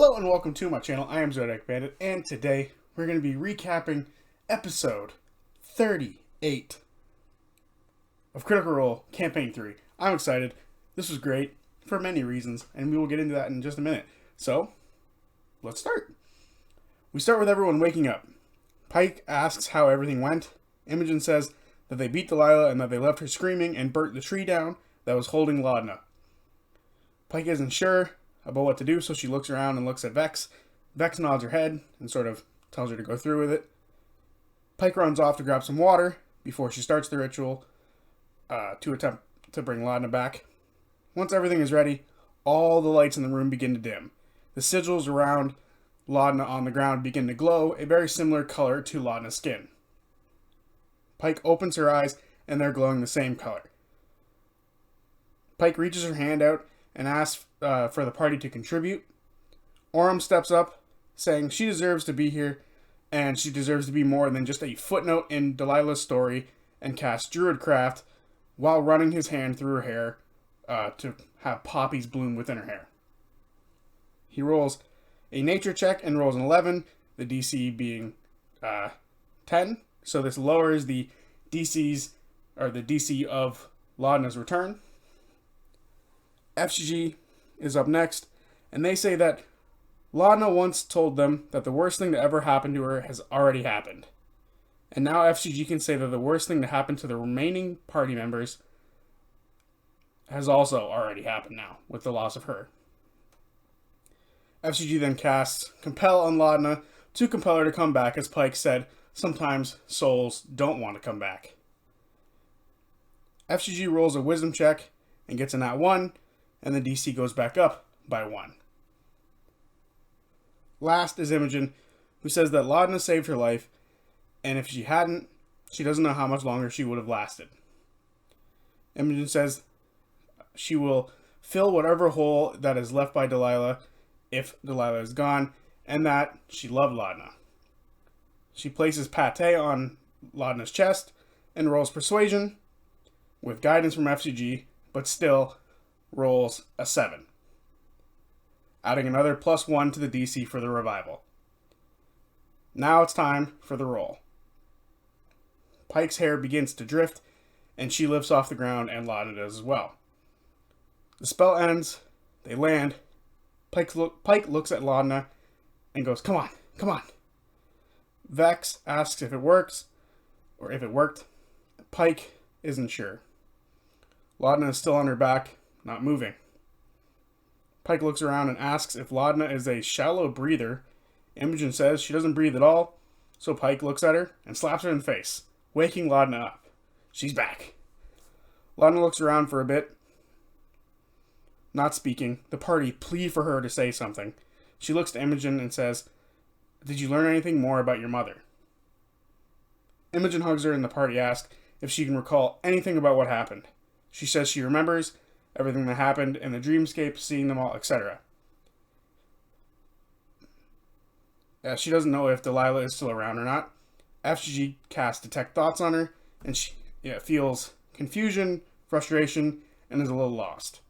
Hello and welcome to my channel. I am ZodiacBandit, and today we're going to be recapping episode 38 of Critical Role Campaign 3. I'm excited. This was great for many reasons, and we will get into that in just a minute. So, let's start. We start with everyone waking up. Pike asks how everything went. Imogen says that they beat Delilah and that they left her screaming and burnt the tree down that was holding Laudna. Pike isn't sure about what to do, so she looks around and looks at Vex. Vex nods her head and sort of tells her to go through with it. Pike runs off to grab some water before she starts the ritual to attempt to bring Laudna back. Once everything is ready, all the lights in the room begin to dim. The sigils around Laudna on the ground begin to glow, a very similar color to Laudna's skin. Pike opens her eyes, and they're glowing the same color. Pike reaches her hand out and asks for the party to contribute. Orym steps up, saying she deserves to be here, and she deserves to be more than just a footnote in Delilah's story, and casts Druidcraft while running his hand through her hair to have poppies bloom within her hair. He rolls a nature check and rolls an 11, the DC being 10. So this lowers the DC of Laudna's return. FGG is up next, and they say that Laudna once told them that the worst thing to ever happen to her has already happened. And now FGG can say that the worst thing to happen to the remaining party members has also already happened now, with the loss of her. FGG then casts Compel on Laudna to compel her to come back, as Pike said, sometimes souls don't want to come back. FGG rolls a wisdom check and gets a nat 1, and the DC goes back up by 1. Last is Imogen, who says that Laudna saved her life, and if she hadn't, she doesn't know how much longer she would have lasted. Imogen says she will fill whatever hole that is left by Delilah if Delilah is gone, and that she loved Laudna. She places pate on Laudna's chest and rolls persuasion with guidance from FGG, but still rolls a 7, adding another +1 to the DC for the revival. Now it's time for the roll. Pike's hair begins to drift, and she lifts off the ground, and Laudna does as well. The spell ends, they land. Pike looks at Laudna and goes, come on, come on. Vex asks if it works, or if it worked. Pike isn't sure. Laudna is still on her back, not moving. Pike looks around and asks if Laudna is a shallow breather. Imogen says she doesn't breathe at all, so Pike looks at her and slaps her in the face, waking Laudna up. She's back. Laudna looks around for a bit, not speaking. The party plead for her to say something. She looks to Imogen and says, "Did you learn anything more about your mother?" Imogen hugs her, and the party asks if she can recall anything about what happened. She says she remembers everything that happened in the dreamscape, seeing them all, etc. She doesn't know if Delilah is still around or not. FGG casts Detect Thoughts on her, and she feels confusion, frustration, and is a little lost.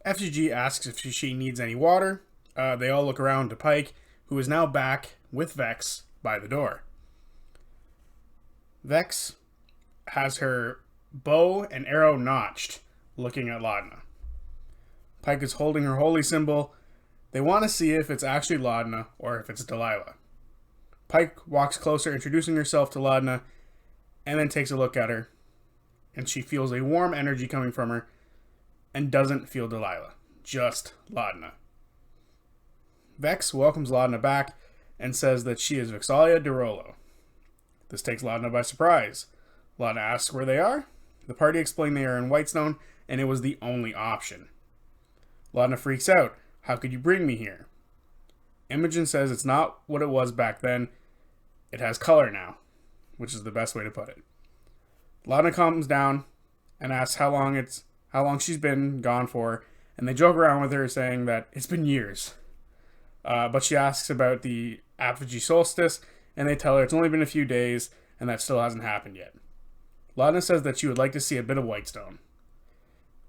FGG asks if she needs any water. They all look around to Pike, who is now back with Vex by the door. Vex has her bow and arrow notched, looking at Laudna. Pike is holding her holy symbol. They want to see if it's actually Laudna or if it's Delilah. Pike walks closer, introducing herself to Laudna, and then takes a look at her, and she feels a warm energy coming from her, and doesn't feel Delilah, just Laudna. Vex welcomes Laudna back and says that she is Vexalia de Rolo. This takes Laudna by surprise. Laudna asks where they are. The party explain they are in Whitestone, and it was the only option. Laudna freaks out. How could you bring me here? Imogen says it's not what it was back then. It has color now, which is the best way to put it. Laudna calms down and asks how long she's been gone for, and they joke around with her saying that it's been years. But she asks about the apogee solstice, and they tell her it's only been a few days, and that still hasn't happened yet. Laudna says that she would like to see a bit of Whitestone.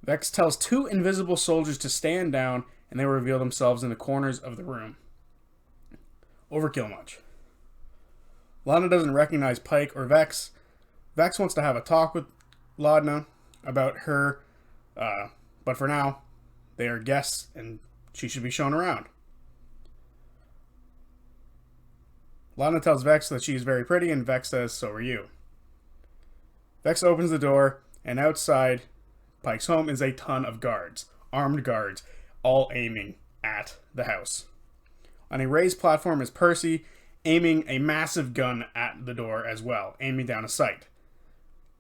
Vex tells two invisible soldiers to stand down and they reveal themselves in the corners of the room. Overkill much. Laudna doesn't recognize Pike or Vex. Vex wants to have a talk with Laudna about her, but for now, they are guests and she should be shown around. Laudna tells Vex that she is very pretty, and Vex says, so are you. Vex opens the door, and outside Pike's home is a ton of guards, armed guards, all aiming at the house. On a raised platform is Percy, aiming a massive gun at the door as well, aiming down a sight.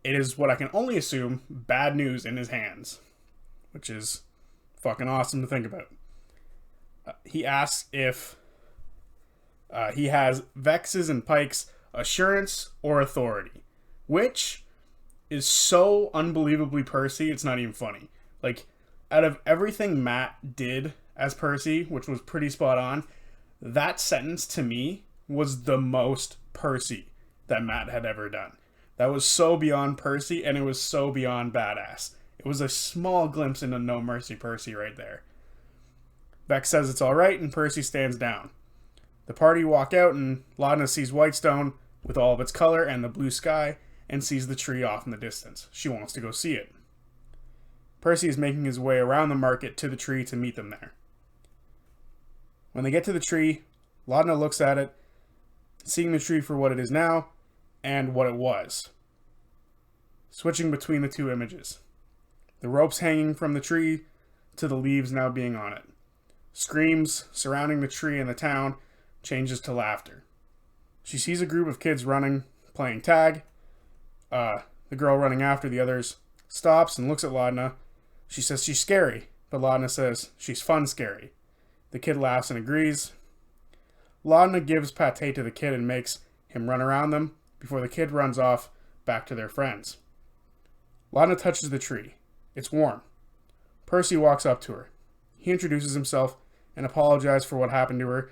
It is what I can only assume bad news in his hands, which is fucking awesome to think about. He asks if he has Vex's and Pike's assurance or authority, which is so unbelievably Percy, it's not even funny. Like, out of everything Matt did as Percy, which was pretty spot on, that sentence to me was the most Percy that Matt had ever done. That was so beyond Percy, and it was so beyond badass. It was a small glimpse into No Mercy Percy right there. Vex says it's alright, and Percy stands down. The party walk out, and Laudna sees Whitestone with all of its color and the blue sky, and sees the tree off in the distance. She wants to go see it. Percy is making his way around the market to the tree to meet them there. When they get to the tree, Laudna looks at it, seeing the tree for what it is now, and what it was. Switching between the two images. The ropes hanging from the tree to the leaves now being on it. Screams surrounding the tree in the town changes to laughter. She sees a group of kids running, playing tag. The girl running after the others stops and looks at Laudna. She says she's scary, but Laudna says she's fun scary. The kid laughs and agrees. Laudna gives pate to the kid and makes him run around them before the kid runs off back to their friends. Laudna touches the tree. It's warm. Percy walks up to her. He introduces himself and apologizes for what happened to her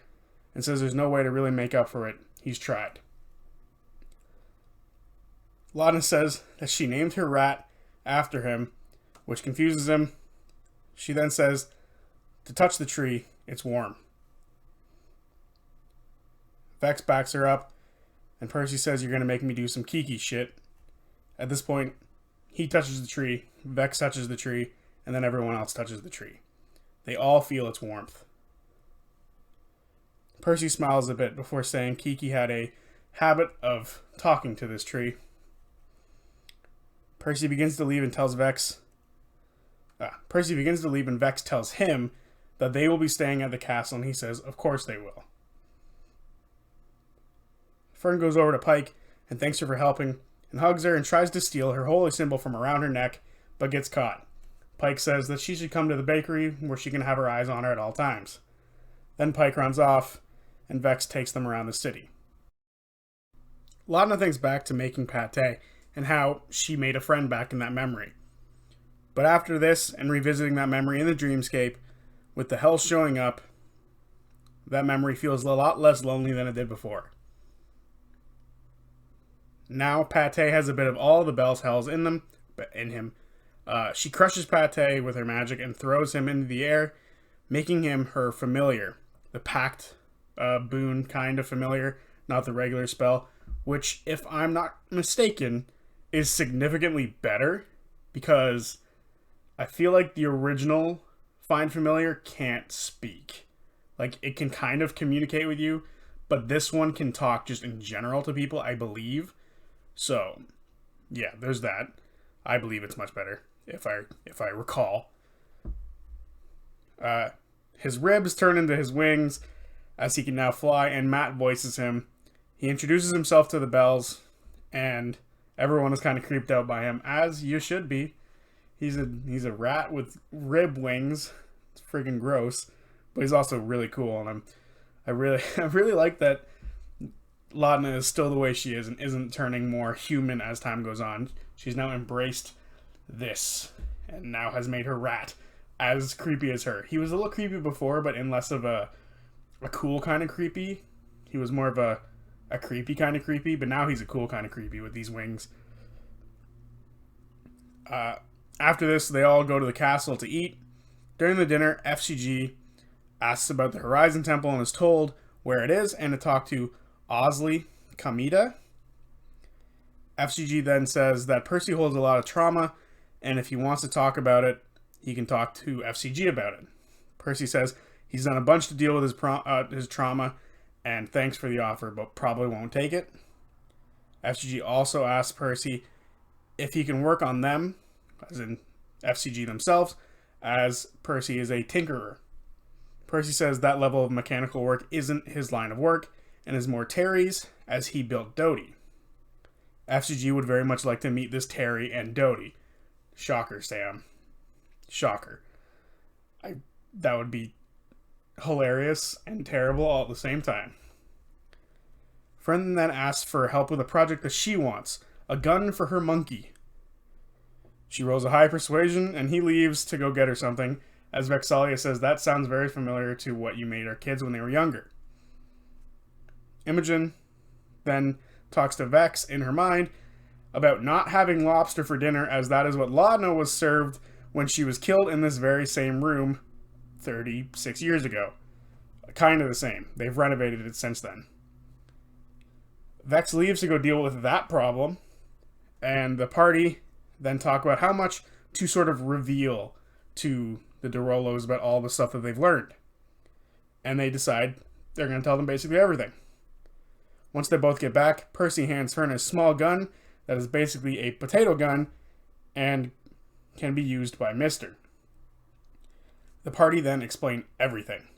and says there's no way to really make up for it. He's tried. Laudna says that she named her rat after him, which confuses him. She then says to touch the tree, it's warm. Vex backs her up, and Percy says you're going to make me do some Kiki shit. At this point, he touches the tree, Vex touches the tree, and then everyone else touches the tree. They all feel its warmth. Percy smiles a bit before saying Kiki had a habit of talking to this tree. Percy begins to leave and Vex tells him that they will be staying at the castle, and he says, of course they will. Fern goes over to Pike and thanks her for helping, and hugs her and tries to steal her holy symbol from around her neck, but gets caught. Pike says that she should come to the bakery where she can have her eyes on her at all times. Then Pike runs off, and Vex takes them around the city. Laudna thinks back to making pate and how she made a friend back in that memory. But after this, and revisiting that memory in the dreamscape, with the hell showing up, that memory feels a lot less lonely than it did before. Now Pate has a bit of all the Bell's hells in him. She crushes Pate with her magic and throws him into the air, making him her familiar. The pact boon kind of familiar, not the regular spell, which, if I'm not mistaken, is significantly better, because I feel like the original Find Familiar can't speak. Like, it can kind of communicate with you, but this one can talk just in general to people, I believe. So, yeah, there's that. I believe it's much better, if I recall. His ribs turn into his wings, as he can now fly, and Matt voices him. He introduces himself to the Bells, and everyone is kind of creeped out by him, as you should be. He's a rat with rib wings. It's freaking gross, but he's also really cool, and I really like that Laudna is still the way she is and isn't turning more human as time goes on. She's now embraced this, and now has made her rat as creepy as her. He was a little creepy before, but in less of a cool kind of creepy. He was more of a creepy kind of creepy, but now he's a cool kind of creepy with these wings. After this, they all go to the castle to eat. During the dinner, FCG asks about the Horizon Temple and is told where it is and to talk to Osley Kamita. FCG then says that Percy holds a lot of trauma, and if he wants to talk about it, he can talk to FCG about it. Percy says he's done a bunch to deal with his trauma, and thanks for the offer, but probably won't take it. FCG also asks Percy if he can work on them, as in FCG themselves, as Percy is a tinkerer. Percy says that level of mechanical work isn't his line of work, and is more Terry's, as he built Dodie. FCG would very much like to meet this Terry and Dodie. Shocker, Sam. Shocker. That would be hilarious and terrible all at the same time. Friend then asks for help with a project that she wants, a gun for her monkey. She rolls a high persuasion, and he leaves to go get her something, as Vexalia says that sounds very familiar to what you made our kids when they were younger. Imogen then talks to Vex in her mind about not having lobster for dinner, as that is what Laudna was served when she was killed in this very same room 36 years ago. Kind of the same. They've renovated it since then. Vex leaves to go deal with that problem, and the party then talk about how much to sort of reveal to the Derolos about all the stuff that they've learned. And they decide they're going to tell them basically everything. Once they both get back, Percy hands Fern a small gun that is basically a potato gun and can be used by Mister. The party then explain everything.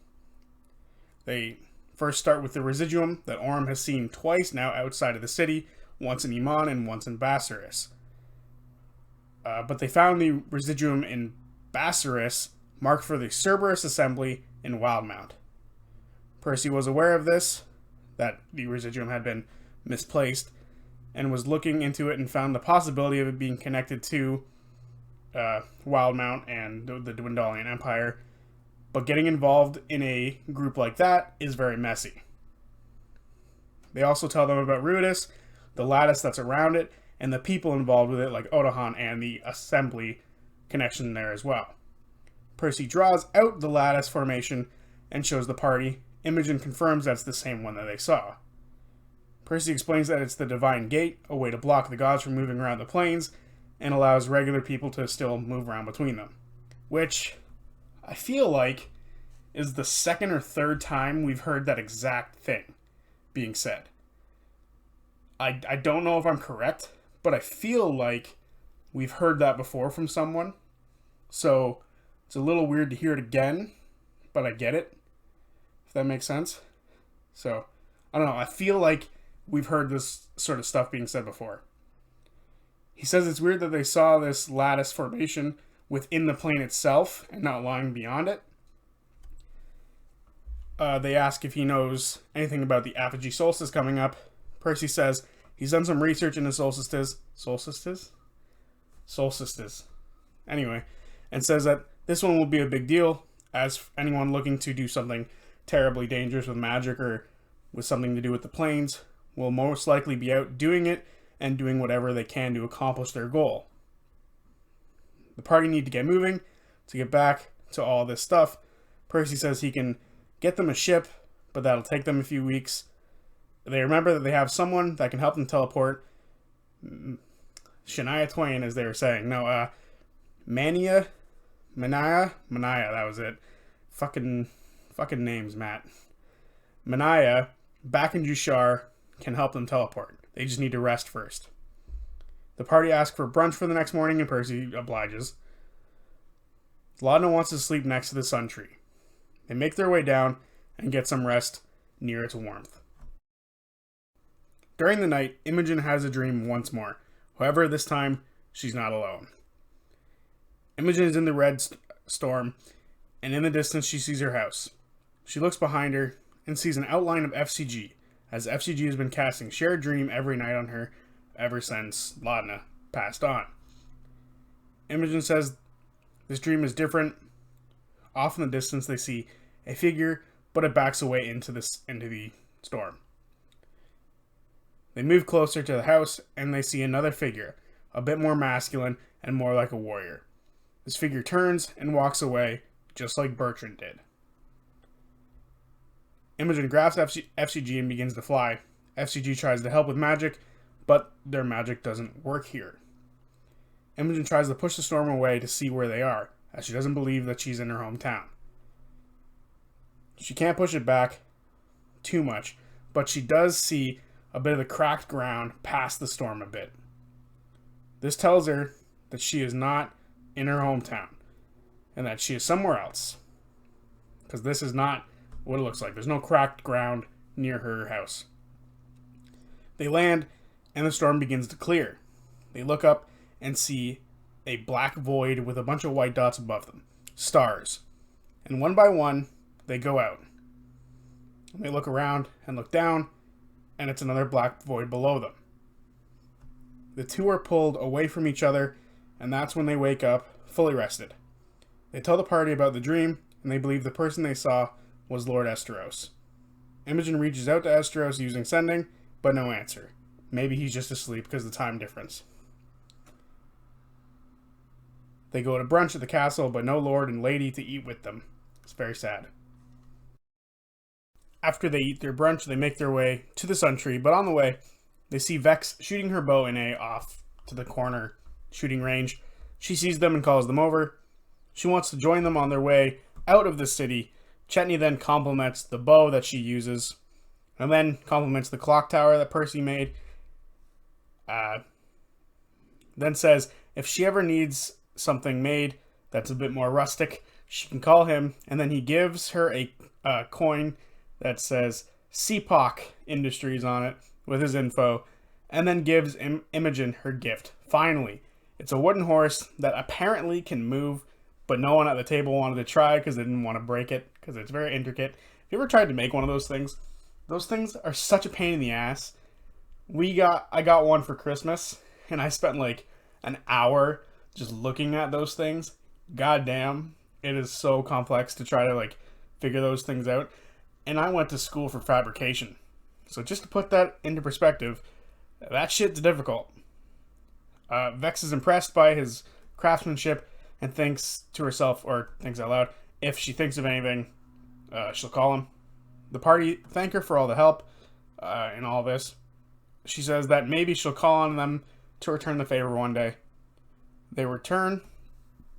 They first start with the residuum that Orm has seen twice now outside of the city, once in Iman and once in Bassaris. But they found the residuum in Bassaris marked for the Cerberus Assembly in Wildmount. Percy was aware of this, that the residuum had been misplaced, and was looking into it and found the possibility of it being connected to Wildmount and the Dwendalian Empire, but getting involved in a group like that is very messy. They also tell them about Ruidus, the lattice that's around it, and the people involved with it like Odahan and the Assembly connection there as well. Percy draws out the lattice formation and shows the party. Imogen confirms that's the same one that they saw. Percy explains that it's the Divine Gate, a way to block the gods from moving around the planes, and allows regular people to still move around between them. Which, I feel like, is the second or third time we've heard that exact thing being said. I don't know if I'm correct, but I feel like we've heard that before from someone. So, it's a little weird to hear it again, but I get it. If that makes sense. So, I don't know. I feel like we've heard this sort of stuff being said before. He says it's weird that they saw this lattice formation within the plane itself and not lying beyond it. They ask if he knows anything about the Apogee Solstice coming up. Percy says he's done some research into solstices. Solstices. Anyway, and says that this one will be a big deal, as anyone looking to do something terribly dangerous with magic or with something to do with the planes will most likely be out doing it and doing whatever they can to accomplish their goal. The party need to get moving to get back to all this stuff. Percy says he can get them a ship, but that'll take them a few weeks. They remember that they have someone that can help them teleport. Shania Twain, as they were saying. No, Manaya, that was it. Fucking names, Matt. Manaya, back in Jushar, can help them teleport. They just need to rest first. The party asks for brunch for the next morning, and Percy obliges. Laudna wants to sleep next to the Suntree. They make their way down and get some rest near its warmth. During the night, Imogen has a dream once more. However, this time, she's not alone. Imogen is in the red storm, and in the distance she sees her house. She looks behind her and sees an outline of FCG, as FCG has been casting Shared Dream every night on her ever since Laudna passed on. Imogen says this dream is different. Off in the distance they see a figure, but it backs away into the storm. They move closer to the house and they see another figure, a bit more masculine and more like a warrior. This figure turns and walks away, just like Bertrand did. Imogen grabs FCG and begins to fly. FCG tries to help with magic, but their magic doesn't work here. Imogen tries to push the storm away to see where they are, as she doesn't believe that she's in her hometown. She can't push it back too much, but she does see a bit of the cracked ground past the storm a bit. This tells her that she is not in her hometown, and that she is somewhere else. Because this is not what it looks like. There's no cracked ground near her house. They land, and the storm begins to clear. They look up and see a black void with a bunch of white dots above them. Stars. And one by one, they go out. And they look around and look down, and it's another black void below them. The two are pulled away from each other, and that's when they wake up, fully rested. They tell the party about the dream, and they believe the person they saw was Lord Esteros. Imogen reaches out to Esteros using sending, but no answer. Maybe he's just asleep because of the time difference. They go to brunch at the castle, but no lord and lady to eat with them. It's very sad. After they eat their brunch, they make their way to the Suntree, but on the way, they see Vex shooting her bow and A off to the corner shooting range. She sees them and calls them over. She wants to join them on their way out of the city. Chetney then compliments the bow that she uses, and then compliments the clock tower that Percy made. Then says if she ever needs something made that's a bit more rustic, she can call him, and then he gives her a coin that says CPOC Industries on it with his info, and then gives Imogen her gift. Finally, it's a wooden horse that apparently can move, but no one at the table wanted to try because they didn't want to break it, because it's very intricate. If you ever tried to make one of those things are such a pain in the ass. I got one for Christmas, and I spent like an hour just looking at those things. God damn, it is so complex to try to like figure those things out. And I went to school for fabrication. So just to put that into perspective, that shit's difficult. Vex is impressed by his craftsmanship and thinks to herself, or thinks out loud, if she thinks of anything, she'll call him. The party thank her for all the help in all this. She says that maybe she'll call on them to return the favor one day. They return.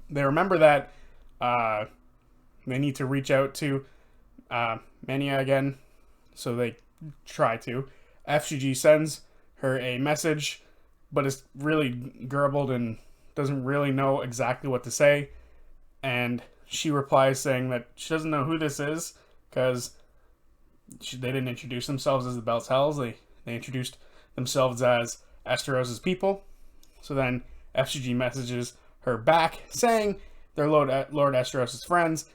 They remember that they need to reach out to Mania again, so they try to. FGG sends her a message, but it's really garbled and doesn't really know exactly what to say. And she replies saying that she doesn't know who this is because they didn't introduce themselves as the Belts Hells. They introduced themselves as Esteros' people. So then FGG messages her back saying they're Lord Esteros' friends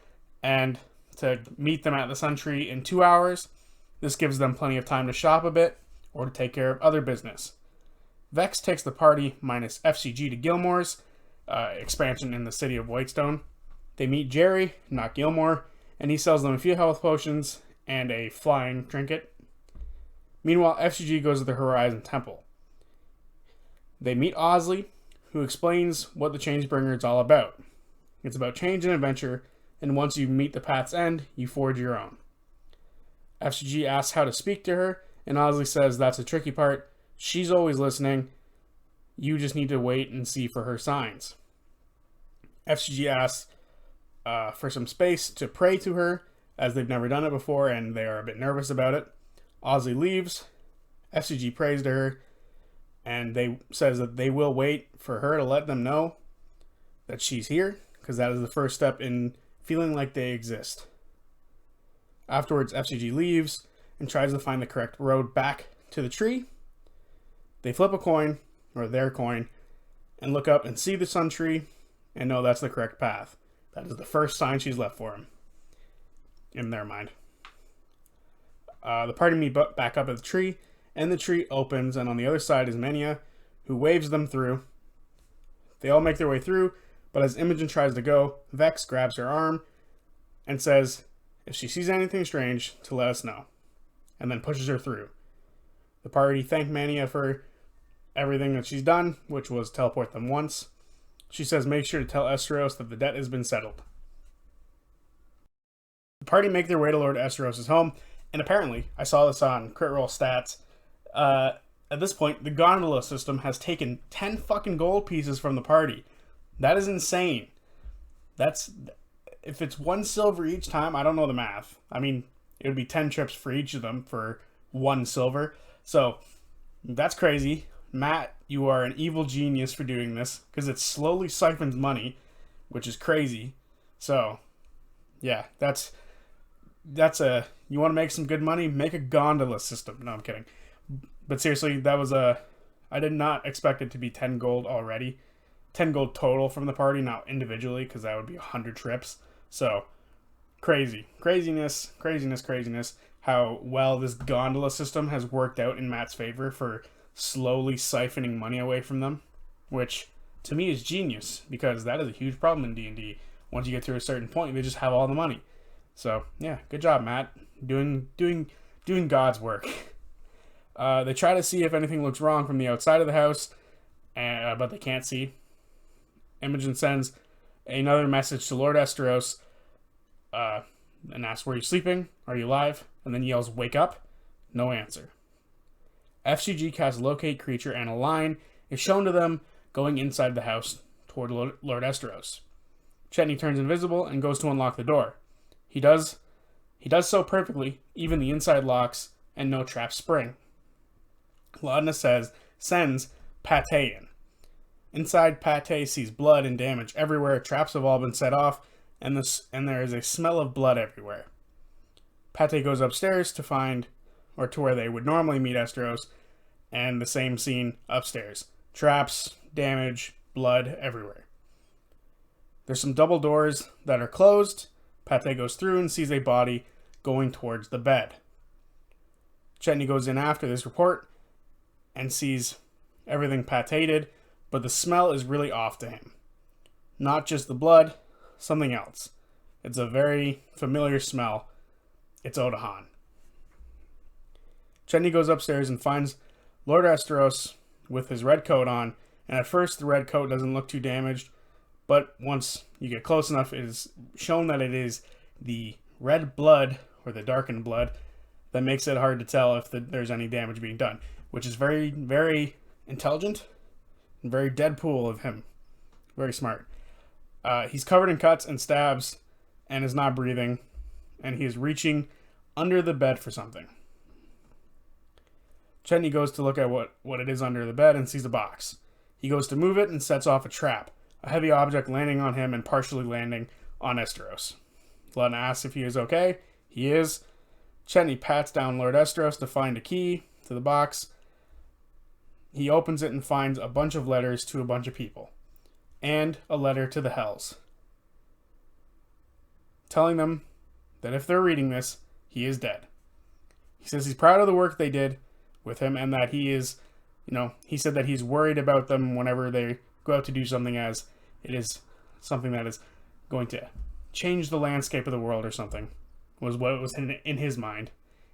and to meet them at the Suntree in 2 hours. This gives them plenty of time to shop a bit or to take care of other business. Vex takes the party minus FCG to Gilmore's expansion in the city of Whitestone. They meet Jerry, not Gilmore, and he sells them a few health potions and a flying trinket. Meanwhile, FCG goes to the Horizon Temple. They meet Osley, who explains what the Changebringer is all about. It's about change and adventure, and once you meet the path's end, you forge your own. FCG asks how to speak to her, and Osley says that's the tricky part. She's always listening. You just need to wait and see for her signs. FCG asks for some space to pray to her, as they've never done it before, and they are a bit nervous about it. Osley leaves. FCG prays to her, and they says that they will wait for her to let them know that she's here, because that is the first step in feeling like they exist. Afterwards, FCG leaves and tries to find the correct road back to the tree. They flip a coin, or their coin, and look up and see the Suntree and know that's the correct path. That is the first sign she's left for him, in their mind. The party meet back up at the tree, and the tree opens, and on the other side is Menia, who waves them through. They all make their way through, but as Imogen tries to go, Vex grabs her arm and says if she sees anything strange to let us know, and then pushes her through. The party thank Mania for everything that she's done, which was teleport them once. She says make sure to tell Esteros that the debt has been settled. The party make their way to Lord Esteros' home, And apparently, I saw this on Crit Roll Stats. At this point, the gondola system has taken 10 fucking gold pieces from the party. That is insane. That's... If it's 1 silver each time, I don't know the math. I mean, it would be 10 trips for each of them for 1 silver. So, that's crazy. Matt, you are an evil genius for doing this, because it slowly siphons money, which is crazy. So, yeah, that's a... You want to make some good money? Make a gondola system. No, I'm kidding. But seriously, that was a... I did not expect it to be 10 gold already. 10 gold total from the party, not individually, because that would be 100 trips. So, crazy. Craziness. How well this gondola system has worked out in Matt's favor for slowly siphoning money away from them. Which, to me, is genius, because that is a huge problem in D&D. Once you get to a certain point, they just have all the money. So, yeah, good job, Matt. Doing God's work. They try to see if anything looks wrong from the outside of the house, but they can't see. Imogen sends another message to Lord Esteros and asks, "Were you sleeping? Are you alive?" And then yells, "Wake up." No answer. FCG casts Locate Creature, and a line is shown to them going inside the house toward Lord Esteros. Chetney turns invisible and goes to unlock the door. He does so perfectly, even the inside locks, and no traps spring. Laudna sends Pate in. Inside, Pate sees blood and damage everywhere. Traps have all been set off, and there is a smell of blood everywhere. Pate goes upstairs to where they would normally meet Esteros, and the same scene upstairs. Traps, damage, blood everywhere. There's some double doors that are closed. Pate goes through and sees a body going towards the bed. Chetney goes in after this report and sees everything Pate, but the smell is really off to him. Not just the blood, something else. It's a very familiar smell. It's Odahan. Chetney goes upstairs and finds Lord Esteros with his red coat on, and at first the red coat doesn't look too damaged, but once you get close enough, it is shown that it is the red blood, or the darkened blood, that makes it hard to tell if there's any damage being done, which is very, very intelligent and very Deadpool of him. Very smart. He's covered in cuts and stabs and is not breathing, and he is reaching under the bed for something. Chetney goes to look at what it is under the bed and sees a box. He goes to move it and sets off a trap, a heavy object landing on him and partially landing on Esteros. Laudna asks if he is okay. He is. Chetney pats down Lord Esteros to find a key to the box. He opens it and finds a bunch of letters to a bunch of people. And a letter to the Hells. Telling them that if they're reading this, he is dead. He says he's proud of the work they did with him, and that he is, he said that he's worried about them whenever they go out to do something, as it is something that is going to change the landscape of the world or something, was what was in his mind.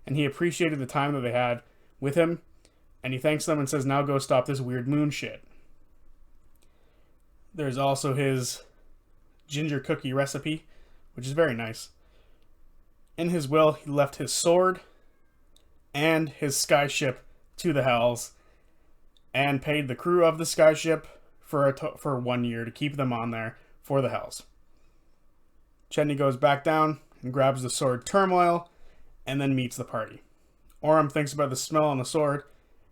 And he appreciated the time that they had with him, and he thanks them and says, "Now go stop this weird moon shit." There's also his ginger cookie recipe, which is very nice. In his will, he left his sword and his skyship to the Hells, and paid the crew of the skyship for 1 year to keep them on there for the Hells. Chetney goes back down and grabs the sword Turmoil, and then meets the party. Orem thinks about the smell on the sword.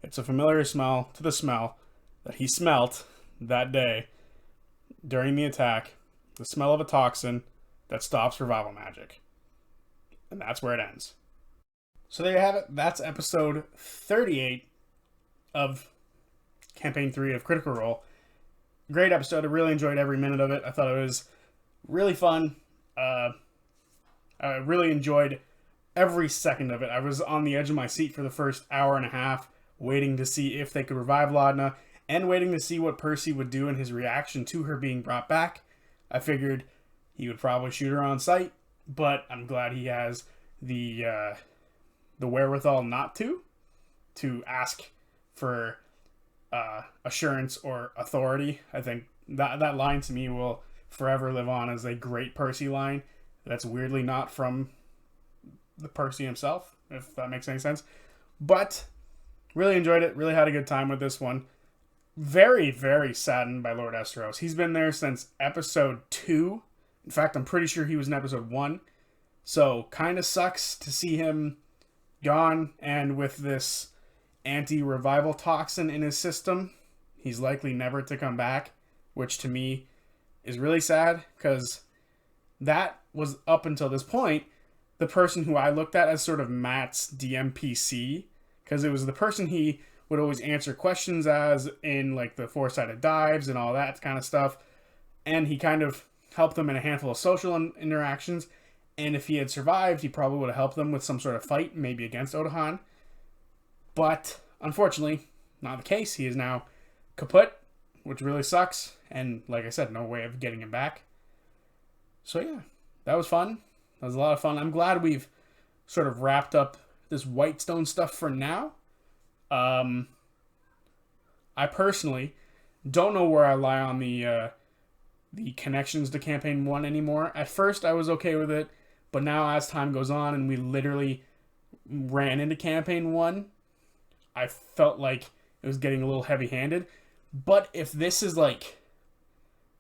It's a familiar smell to the smell that he smelt that day during the attack. The smell of a toxin that stops revival magic. And that's where it ends. So there you have it. That's episode 38 of Campaign 3 of Critical Role. Great episode. I really enjoyed every minute of it. I thought it was really fun. I really enjoyed every second of it. I was on the edge of my seat for the first hour and a half, waiting to see if they could revive Laudna, and waiting to see what Percy would do in his reaction to her being brought back. I figured he would probably shoot her on sight, but I'm glad he has the wherewithal not to ask for assurance or authority. I think that line to me will forever live on as a great Percy line. That's weirdly not from the Percy himself, if that makes any sense. But really enjoyed it. Really had a good time with this one. Very, very saddened by Lord Esteros. He's been there since episode 2. In fact, I'm pretty sure he was in episode 1. So, kind of sucks to see him gone. And with this anti-revival toxin in his system, he's likely never to come back. Which, to me, is really sad. Because that was, up until this point, the person who I looked at as sort of Matt's DMPC. Because it was the person he would always answer questions as in like the 4-sided dives and all that kind of stuff. And he kind of helped them in a handful of social interactions. And if he had survived, he probably would have helped them with some sort of fight, maybe against Odahan. But unfortunately, not the case. He is now kaput, which really sucks. And like I said, no way of getting him back. So yeah, that was fun. That was a lot of fun. I'm glad we've sort of wrapped up this Whitestone stuff for now. I personally don't know where I lie on the connections to Campaign 1 anymore. At first, I was okay with it, but now as time goes on and we literally ran into Campaign 1, I felt like it was getting a little heavy-handed. But if this is like...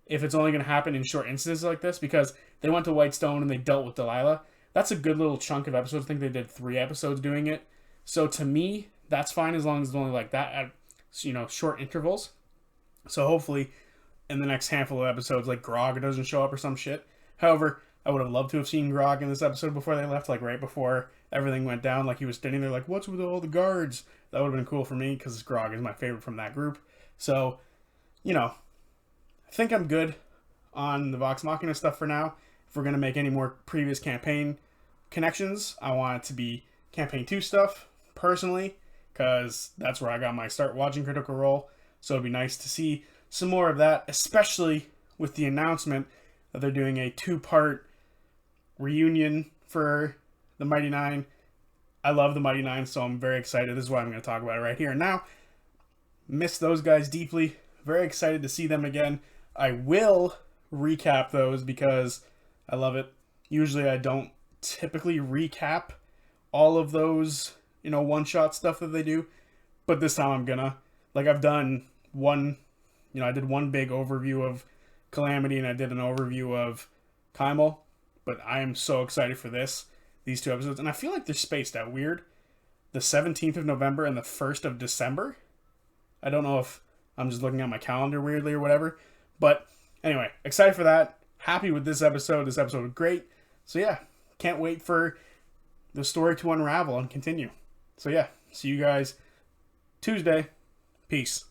if it's only going to happen in short instances like this, because they went to Whitestone and they dealt with Delilah, that's a good little chunk of episodes. I think they did 3 episodes doing it. So to me, that's fine as long as it's only like that at, short intervals. So hopefully in the next handful of episodes, like Grog doesn't show up or some shit. However, I would have loved to have seen Grog in this episode before they left, like right before everything went down. Like he was standing there like, what's with all the guards? That would have been cool for me because Grog is my favorite from that group. So, I think I'm good on the Vox Machina stuff for now. If we're going to make any more previous campaign connections, I want it to be Campaign 2 stuff, personally, because that's where I got my start watching Critical Role. So it'd be nice to see some more of that, especially with the announcement that they're doing a 2-part reunion for the Mighty Nine. I love the Mighty Nine, so I'm very excited. This is why I'm going to talk about it right here and now. Miss those guys deeply. Very excited to see them again. I will recap those because I love it. Usually I don't typically recap all of those, one-shot stuff that they do. But this time I'm gonna. Like I've done one, I did one big overview of Calamity and I did an overview of Kymel. But I am so excited for these 2 episodes. And I feel like they're spaced out weird. The 17th of November and the 1st of December. I don't know if I'm just looking at my calendar weirdly or whatever. But anyway, excited for that. Happy with this episode. This episode was great. So yeah, can't wait for the story to unravel and continue. So yeah, see you guys Tuesday. Peace.